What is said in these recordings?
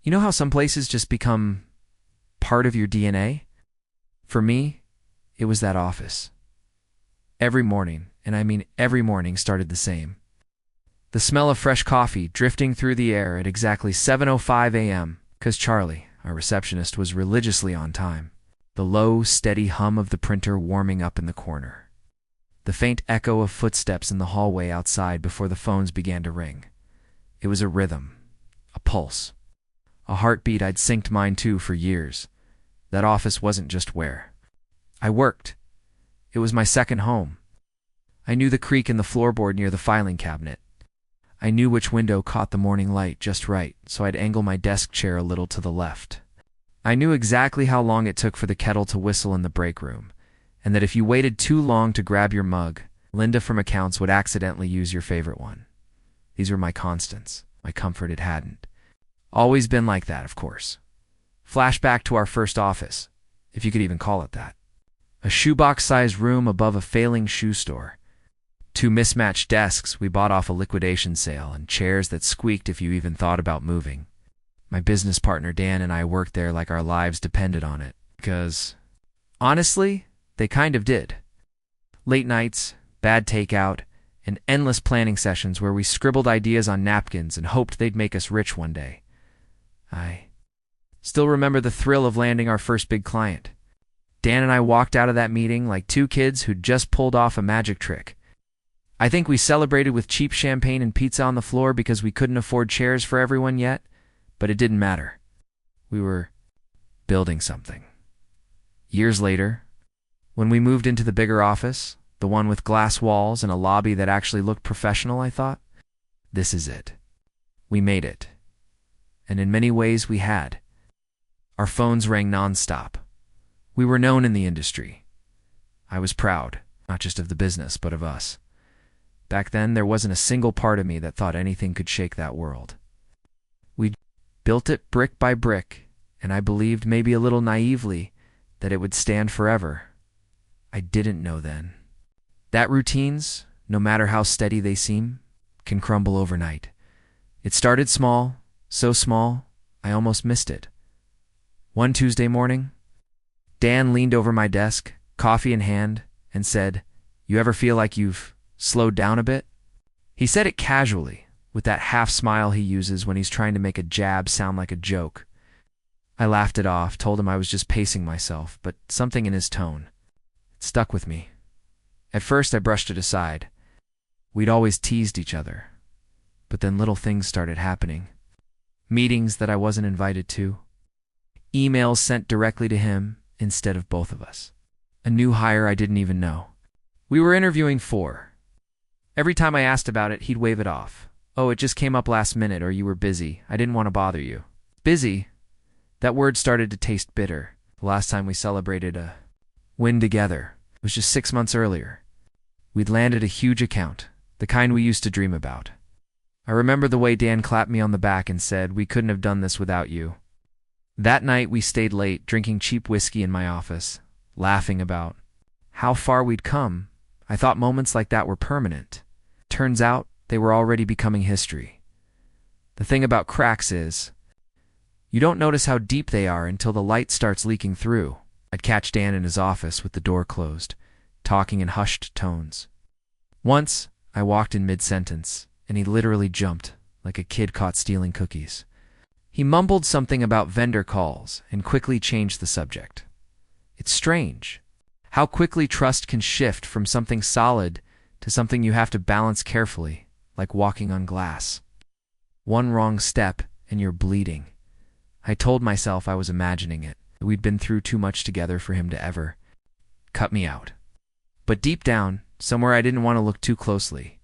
You know how some places just become part of your DNA? For me, it was that office. Every morning, and I mean every morning, started the same. The smell of fresh coffee drifting through the air at exactly 7:05 a.m., because Charlie, our receptionist, was religiously on time. The low, steady hum of the printer warming up in the corner. The faint echo of footsteps in the hallway outside before the phones began to ring. It was a rhythm, a pulse, a heartbeat I'd synced mine to for years. That office wasn't just where I worked. It was my second home. I knew the creak in the floorboard near the filing cabinet. I knew which window caught the morning light just right, so I'd angle my desk chair a little to the left. I knew exactly how long it took for the kettle to whistle in the break room, and that if you waited too long to grab your mug, Linda from accounts would accidentally use your favorite one. These were my constants. My comfort it hadn't. Always been like that, of course. Flashback to our first office, if you could even call it that. A shoebox-sized room above a failing shoe store. 2 mismatched desks we bought off a liquidation sale, and chairs that squeaked if you even thought about moving. My business partner Dan and I worked there like our lives depended on it, because, honestly, they kind of did. Late nights, bad takeout, and endless planning sessions where we scribbled ideas on napkins and hoped they'd make us rich one day. I still remember the thrill of landing our first big client. Dan and I walked out of that meeting like 2 kids who'd just pulled off a magic trick. I think we celebrated with cheap champagne and pizza on the floor because we couldn't afford chairs for everyone yet, but it didn't matter. We were building something. Years later, when we moved into the bigger office, the one with glass walls and a lobby that actually looked professional, I thought, this is it. We made it. And in many ways we had. Our phones rang nonstop. We were known in the industry. I was proud, not just of the business, but of us. Back then, there wasn't a single part of me that thought anything could shake that world. We built it brick by brick, and I believed, maybe a little naively, that it would stand forever. I didn't know then that routines, no matter how steady they seem, can crumble overnight. It started small, so small, I almost missed it. One Tuesday morning, Dan leaned over my desk, coffee in hand, and said, "You ever feel like you've slowed down a bit?" He said it casually, with that half smile he uses when he's trying to make a jab sound like a joke. I laughed it off, told him I was just pacing myself, but something in his tone, it stuck with me. At first, I brushed it aside. We'd always teased each other. But then little things started happening. Meetings that I wasn't invited to. Emails sent directly to him instead of both of us. A new hire I didn't even know. We were interviewing for. Every time I asked about it, he'd wave it off. "Oh, it just came up last minute, or you were busy. I didn't want to bother you." Busy? That word started to taste bitter. The last time we celebrated a win together was just 6 months earlier. We'd landed a huge account, the kind we used to dream about. I remember the way Dan clapped me on the back and said, "We couldn't have done this without you." That night we stayed late, drinking cheap whiskey in my office, laughing about how far we'd come. I thought moments like that were permanent. Turns out they were already becoming history. The thing about cracks is, you don't notice how deep they are until the light starts leaking through. I'd catch Dan in his office with the door closed, talking in hushed tones. Once, I walked in mid-sentence, and he literally jumped, like a kid caught stealing cookies. He mumbled something about vendor calls and quickly changed the subject. It's strange how quickly trust can shift from something solid to something you have to balance carefully, like walking on glass. One wrong step, and you're bleeding. I told myself I was imagining it. We'd been through too much together for him to ever cut me out. But deep down, somewhere I didn't want to look too closely,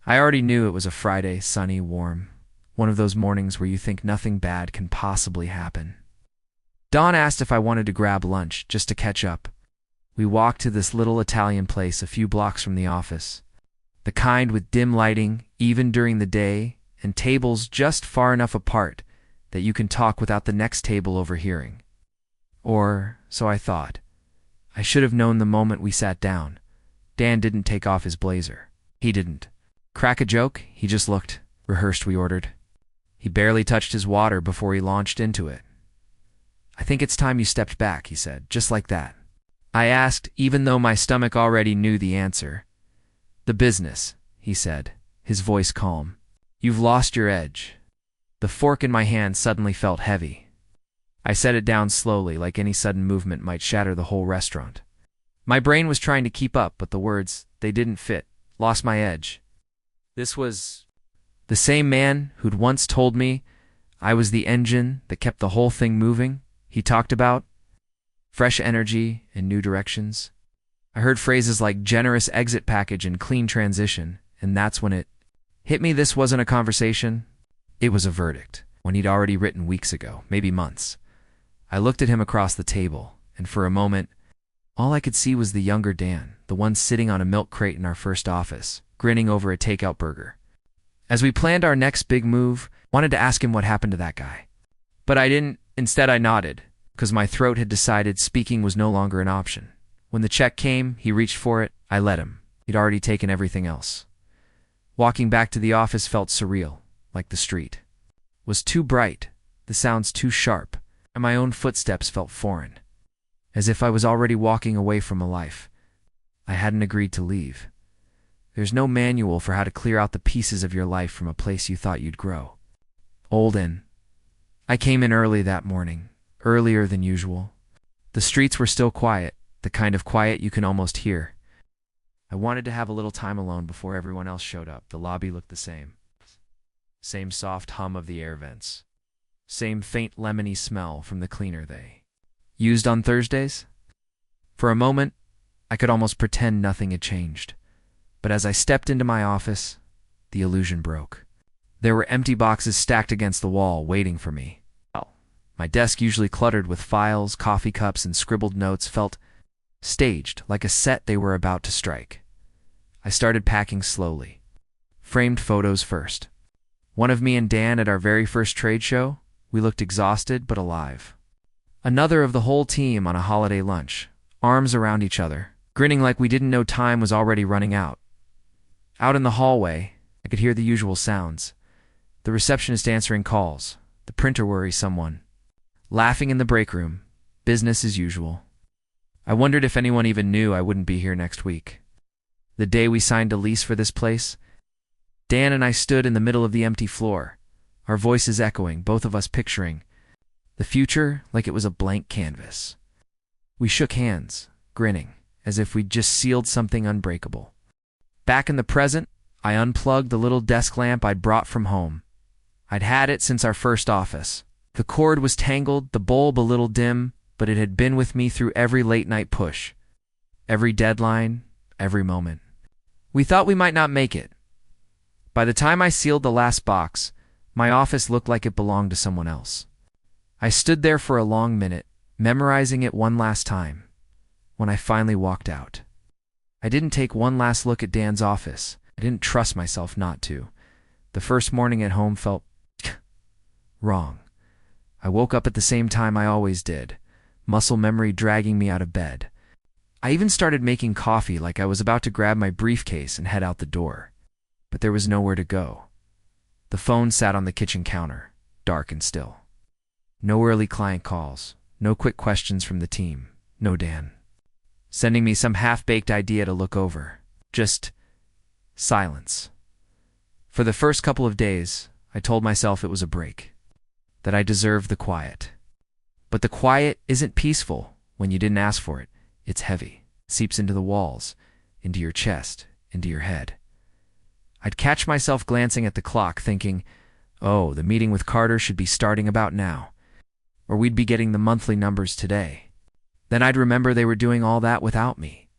I already knew it was a Friday, sunny, warm, one of those mornings where you think nothing bad can possibly happen. Dawn asked if I wanted to grab lunch, just to catch up. We walked to this little Italian place a few blocks from the office, the kind with dim lighting, even during the day, and tables just far enough apart that you can talk without the next table overhearing. Or, so I thought. I should have known the moment we sat down. Dan didn't take off his blazer. He didn't crack a joke, he just looked. "Rehearsed," we ordered. He barely touched his water before he launched into it. "I think it's time you stepped back," he said, just like that. I asked, even though my stomach already knew the answer. "The business," he said, his voice calm. "You've lost your edge." The fork in my hand suddenly felt heavy. I set it down slowly, like any sudden movement might shatter the whole restaurant. My brain was trying to keep up, but the words, they didn't fit. Lost my edge. This was the same man who'd once told me I was the engine that kept the whole thing moving. He talked about fresh energy and new directions. I heard phrases like generous exit package and clean transition, and that's when it hit me. This wasn't a conversation. It was a verdict, one he'd already written weeks ago, maybe months. I looked at him across the table, and for a moment, all I could see was the younger Dan, the one sitting on a milk crate in our first office, grinning over a takeout burger. As we planned our next big move, wanted to ask him what happened to that guy. But I didn't. Instead, I nodded, because my throat had decided speaking was no longer an option. When the check came, he reached for it. I let him. He'd already taken everything else. Walking back to the office felt surreal, like the street was too bright, the sounds too sharp, and my own footsteps felt foreign, as if I was already walking away from a life I hadn't agreed to leave. There's no manual for how to clear out the pieces of your life from a place you thought you'd grow old in. I came in early that morning, earlier than usual. The streets were still quiet, the kind of quiet you can almost hear. I wanted to have a little time alone before everyone else showed up. The lobby looked the same. Same soft hum of the air vents. Same faint lemony smell from the cleaner they used on Thursdays. For a moment, I could almost pretend nothing had changed. But as I stepped into my office, the illusion broke. There were empty boxes stacked against the wall, waiting for me. My desk, usually cluttered with files, coffee cups, and scribbled notes, felt staged, like a set they were about to strike. I started packing slowly. Framed photos first. One of me and Dan at our very first trade show. We looked exhausted but alive. Another of the whole team on a holiday lunch, arms around each other, grinning like we didn't know time was already running out. Out in the hallway, I could hear the usual sounds. The receptionist answering calls, the printer worry someone. Laughing in the break room, business as usual. I wondered if anyone even knew I wouldn't be here next week. The day we signed a lease for this place, Dan and I stood in the middle of the empty floor, our voices echoing, both of us picturing the future like it was a blank canvas. We shook hands, grinning, as if we'd just sealed something unbreakable. Back in the present, I unplugged the little desk lamp I'd brought from home. I'd had it since our first office. The cord was tangled, the bulb a little dim, but it had been with me through every late-night push, every deadline, every moment. We thought we might not make it. By the time I sealed the last box, my office looked like it belonged to someone else. I stood there for a long minute, memorizing it one last time, when I finally walked out. I didn't take one last look at Dan's office. I didn't trust myself not to. The first morning at home felt wrong. I woke up at the same time I always did, muscle memory dragging me out of bed. I even started making coffee like I was about to grab my briefcase and head out the door. But there was nowhere to go. The phone sat on the kitchen counter, dark and still. No early client calls, no quick questions from the team, no Dan sending me some half-baked idea to look over. Just silence. For the first couple of days, I told myself it was a break, that I deserved the quiet. But the quiet isn't peaceful when you didn't ask for it. It's heavy, seeps into the walls, into your chest, into your head. I'd catch myself glancing at the clock thinking, oh, the meeting with Carter should be starting about now, or we'd be getting the monthly numbers today. Then I'd remember they were doing all that without me.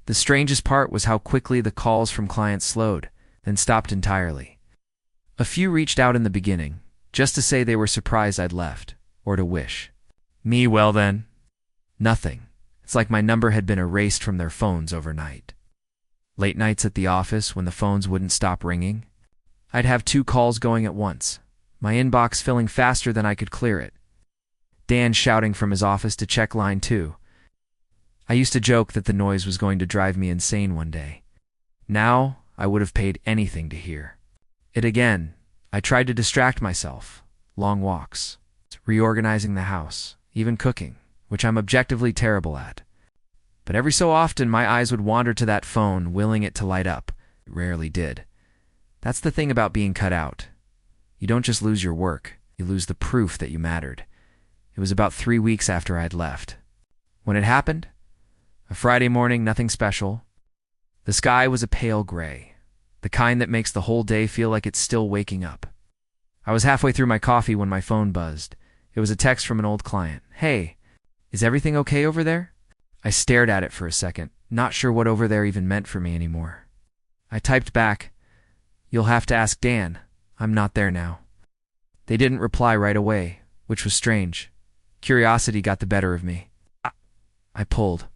The strangest part was how quickly the calls from clients slowed, then stopped entirely. A few reached out in the beginning, just to say they were surprised I'd left, or to wish. Me, well then, nothing. It's like my number had been erased from their phones overnight. Late nights at the office when the phones wouldn't stop ringing, I'd have 2 calls going at once, my inbox filling faster than I could clear it. Dan shouting from his office to check line 2. I used to joke that the noise was going to drive me insane one day. Now, I would have paid anything to hear it again, I tried to distract myself. Long walks, reorganizing the house, even cooking, which I'm objectively terrible at. But every so often, my eyes would wander to that phone, willing it to light up. It rarely did. That's the thing about being cut out. You don't just lose your work, you lose the proof that you mattered. It was about 3 weeks after I had left. When it happened, a Friday morning, nothing special. The sky was a pale gray, the kind that makes the whole day feel like it's still waking up. I was halfway through my coffee when my phone buzzed. It was a text from an old client. "Hey, is everything okay over there?" I stared at it for a second, not sure what over there even meant for me anymore. I typed back, "You'll have to ask Dan. I'm not there now." They didn't reply right away, which was strange. Curiosity got the better of me. I pulled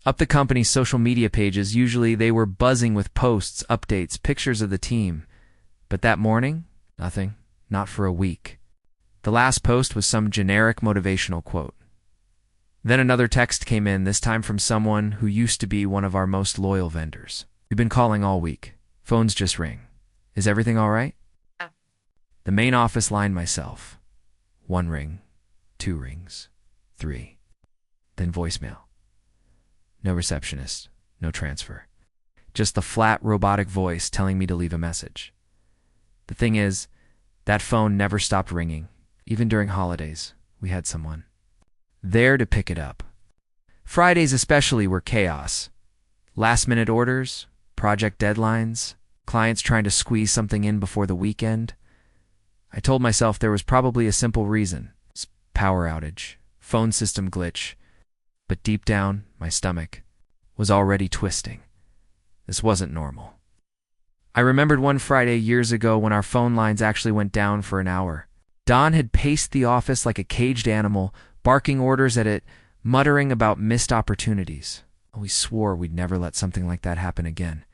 up the company's social media pages. Usually they were buzzing with posts, updates, pictures of the team. But that morning, nothing. Not for a week. The last post was some generic motivational quote. Then another text came in, this time from someone who used to be one of our most loyal vendors. "We've been calling all week. Phones just ring. Is everything all right?" The main office line myself. 1 ring, 2 rings, 3. Then voicemail. No receptionist, no transfer. Just the flat robotic voice telling me to leave a message. The thing is, that phone never stopped ringing. Even during holidays, we had someone there to pick it up. Fridays especially were chaos. Last-minute orders, project deadlines, clients trying to squeeze something in before the weekend. I told myself there was probably a simple reason. Power outage, phone system glitch. But deep down, my stomach was already twisting. This wasn't normal. I remembered one Friday years ago when our phone lines actually went down for an hour. Don had paced the office like a caged animal, barking orders at it, muttering about missed opportunities. We swore we'd never let something like that happen again.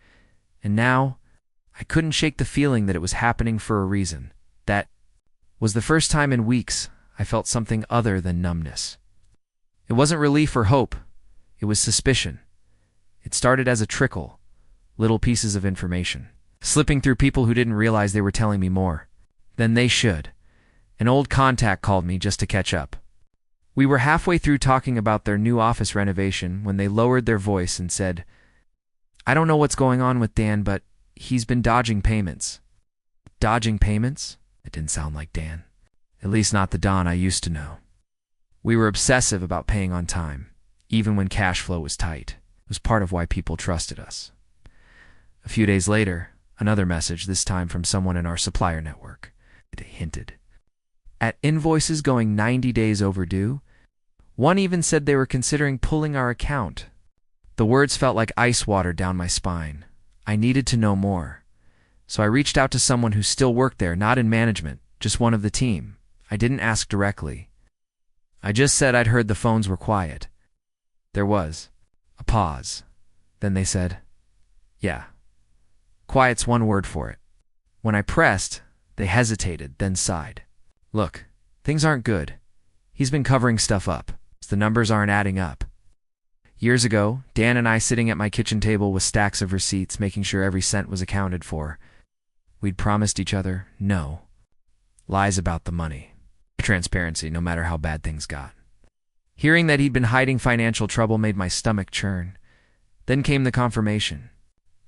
And now, I couldn't shake the feeling that it was happening for a reason. That was the first time in weeks I felt something other than numbness. It wasn't relief or hope. It was suspicion. It started as a trickle, little pieces of information, slipping through people who didn't realize they were telling me more than they should. An old contact called me just to catch up. We were halfway through talking about their new office renovation when they lowered their voice and said, "I don't know what's going on with Dan, but he's been dodging payments." Dodging payments? It didn't sound like Dan. At least not the Don I used to know. We were obsessive about paying on time, even when cash flow was tight. It was part of why people trusted us. A few days later, another message, this time from someone in our supplier network. It hinted at invoices going 90 days overdue. One even said they were considering pulling our account. The words felt like ice water down my spine. I needed to know more. So I reached out to someone who still worked there, not in management, just one of the team. I didn't ask directly. I just said I'd heard the phones were quiet. There was a pause. Then they said, "Yeah, quiet's one word for it." When I pressed, they hesitated, then sighed. "Look, things aren't good. He's been covering stuff up. The numbers aren't adding up." Years ago, Dan and I sitting at my kitchen table with stacks of receipts, making sure every cent was accounted for. We'd promised each other no lies about the money. Transparency, no matter how bad things got. Hearing that he'd been hiding financial trouble made my stomach churn. Then came the confirmation.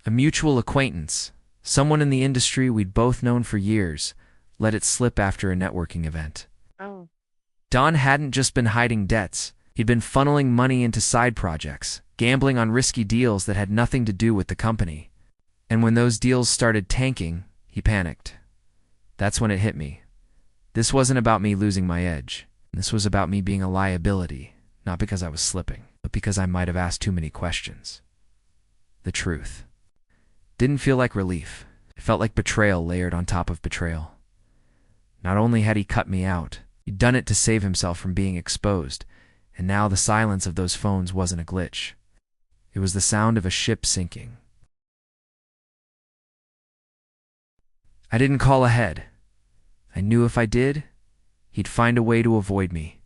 A mutual acquaintance, someone in the industry we'd both known for years, let it slip after a networking event. Oh. Don hadn't just been hiding debts. He'd been funneling money into side projects, gambling on risky deals that had nothing to do with the company. And when those deals started tanking, he panicked. That's when it hit me. This wasn't about me losing my edge. This was about me being a liability, not because I was slipping, but because I might have asked too many questions. The truth didn't feel like relief. It felt like betrayal layered on top of betrayal. Not only had he cut me out, he'd done it to save himself from being exposed, and now the silence of those phones wasn't a glitch. It was the sound of a ship sinking. I didn't call ahead. I knew if I did, he'd find a way to avoid me.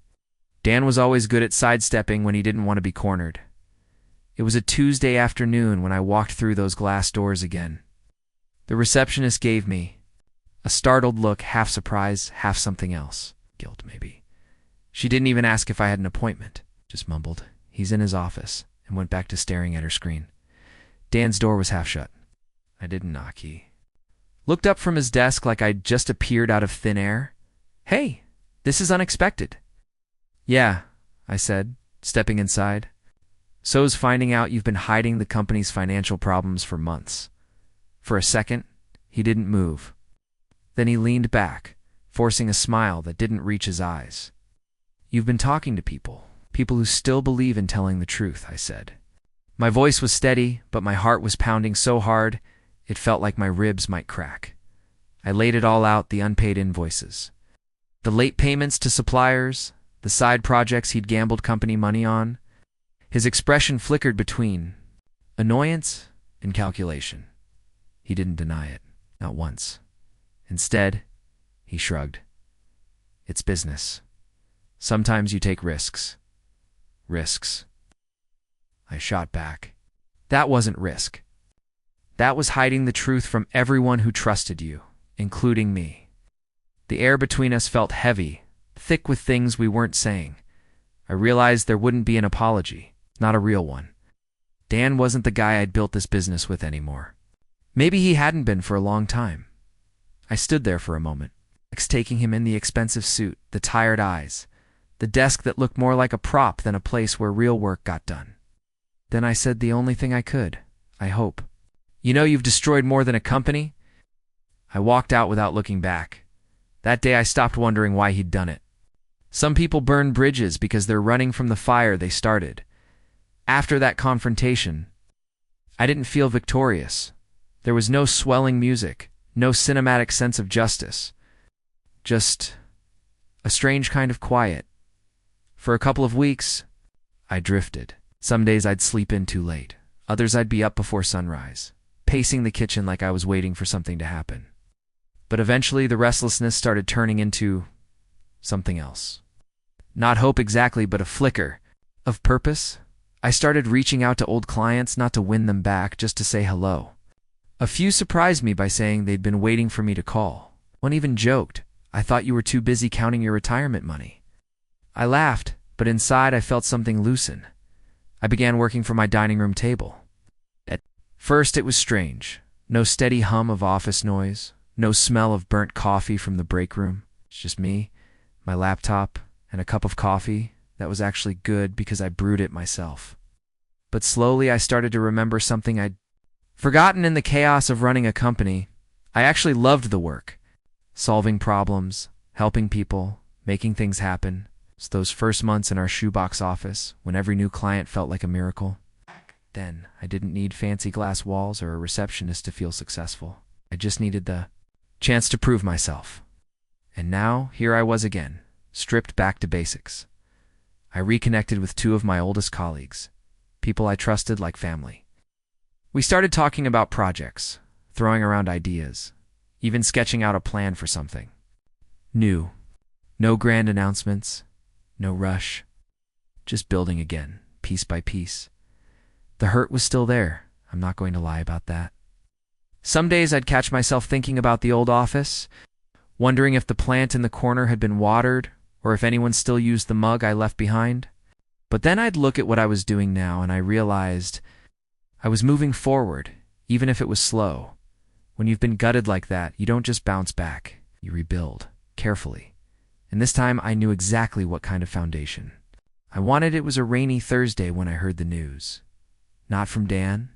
Dan was always good at sidestepping when he didn't want to be cornered. It was a Tuesday afternoon when I walked through those glass doors again. The receptionist gave me a A startled look, half surprise, half something else. Guilt, maybe. She didn't even ask if I had an appointment. Just mumbled, "He's in his office," and went back to staring at her screen. Dan's door was half shut. I didn't knock. He looked up from his desk like I'd just appeared out of thin air. "Hey, this is unexpected." "Yeah," I said, stepping inside. "So's finding out you've been hiding the company's financial problems for months." For a second, he didn't move. Then he leaned back, forcing a smile that didn't reach his eyes. "You've been talking to people who still believe in telling the truth," I said. My voice was steady, but my heart was pounding so hard, it felt like my ribs might crack. I laid it all out, the unpaid invoices, the late payments to suppliers, the side projects he'd gambled company money on. His expression flickered between annoyance and calculation. He didn't deny it, not once. Instead, he shrugged. "It's business. Sometimes you take risks." Risks. I shot back. That wasn't risk. That was hiding the truth from everyone who trusted you, including me. The air between us felt heavy, thick with things we weren't saying. I realized there wouldn't be an apology, not a real one. Dan wasn't the guy I'd built this business with anymore. Maybe he hadn't been for a long time. I stood there for a moment, taking him in, the expensive suit, the tired eyes, the desk that looked more like a prop than a place where real work got done. Then I said the only thing I could, "I hope. You know you've destroyed more than a company?" I walked out without looking back. That day I stopped wondering why he'd done it. Some people burn bridges because they're running from the fire they started. After that confrontation, I didn't feel victorious. There was no swelling music, no cinematic sense of justice. Just a strange kind of quiet. For a couple of weeks, I drifted. Some days I'd sleep in too late. Others I'd be up before sunrise, pacing the kitchen like I was waiting for something to happen. But eventually the restlessness started turning into something else. Not hope exactly, but a flicker of purpose. I started reaching out to old clients, not to win them back, just to say hello. A few surprised me by saying they'd been waiting for me to call. One even joked, "I thought you were too busy counting your retirement money." I laughed, but inside I felt something loosen. I began working from my dining room table. At first it was strange. No steady hum of office noise, no smell of burnt coffee from the break room. It's just me, my laptop, and a cup of coffee that was actually good because I brewed it myself. But slowly I started to remember something I'd forgotten in the chaos of running a company. I actually loved the work. Solving problems, helping people, making things happen. It's those first months in our shoebox office, when every new client felt like a miracle. Then, I didn't need fancy glass walls or a receptionist to feel successful. I just needed the chance to prove myself. And now, here I was again, stripped back to basics. I reconnected with two of my oldest colleagues, people I trusted like family. We started talking about projects, throwing around ideas, even sketching out a plan for something new. No grand announcements, no rush, just building again, piece by piece. The hurt was still there, I'm not going to lie about that. Some days I'd catch myself thinking about the old office, wondering if the plant in the corner had been watered or if anyone still used the mug I left behind. But then I'd look at what I was doing now and I realized I was moving forward, even if it was slow. When you've been gutted like that, you don't just bounce back, you rebuild, carefully. And this time I knew exactly what kind of foundation. I wanted. It was a rainy Thursday when I heard the news. Not from Dan,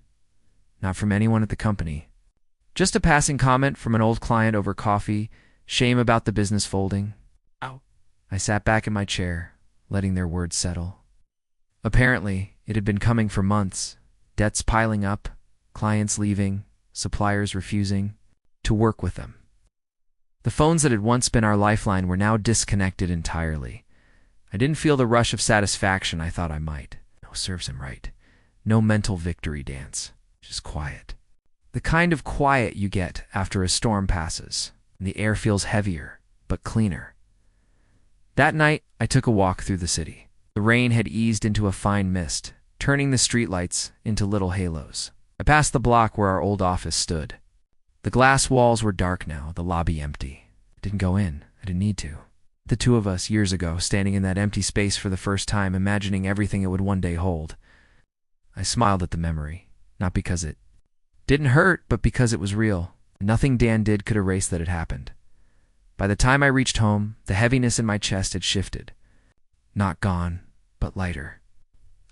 not from anyone at the company. Just a passing comment from an old client over coffee, shame about the business folding. Ow. I sat back in my chair, letting their words settle. Apparently, it had been coming for months. Debts piling up, clients leaving, suppliers refusing to work with them. The phones that had once been our lifeline were now disconnected entirely. I didn't feel the rush of satisfaction I thought I might. No, serves him right. No mental victory dance, just quiet. The kind of quiet you get after a storm passes, and the air feels heavier, but cleaner. That night, I took a walk through the city. The rain had eased into a fine mist, turning the streetlights into little halos. I passed the block where our old office stood. The glass walls were dark now, the lobby empty. I didn't go in. I didn't need to. The two of us, years ago, standing in that empty space for the first time, imagining everything it would one day hold. I smiled at the memory, not because it didn't hurt, but because it was real. Nothing Dan did could erase that it happened. By the time I reached home, the heaviness in my chest had shifted. Not gone, but lighter.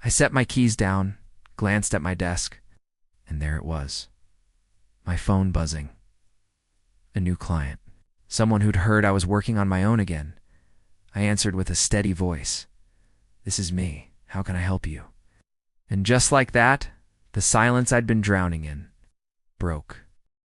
I set my keys down, glanced at my desk, and there it was. My phone buzzing. A new client. Someone who'd heard I was working on my own again. I answered with a steady voice. "This is me. How can I help you?" And just like that, the silence I'd been drowning in broke.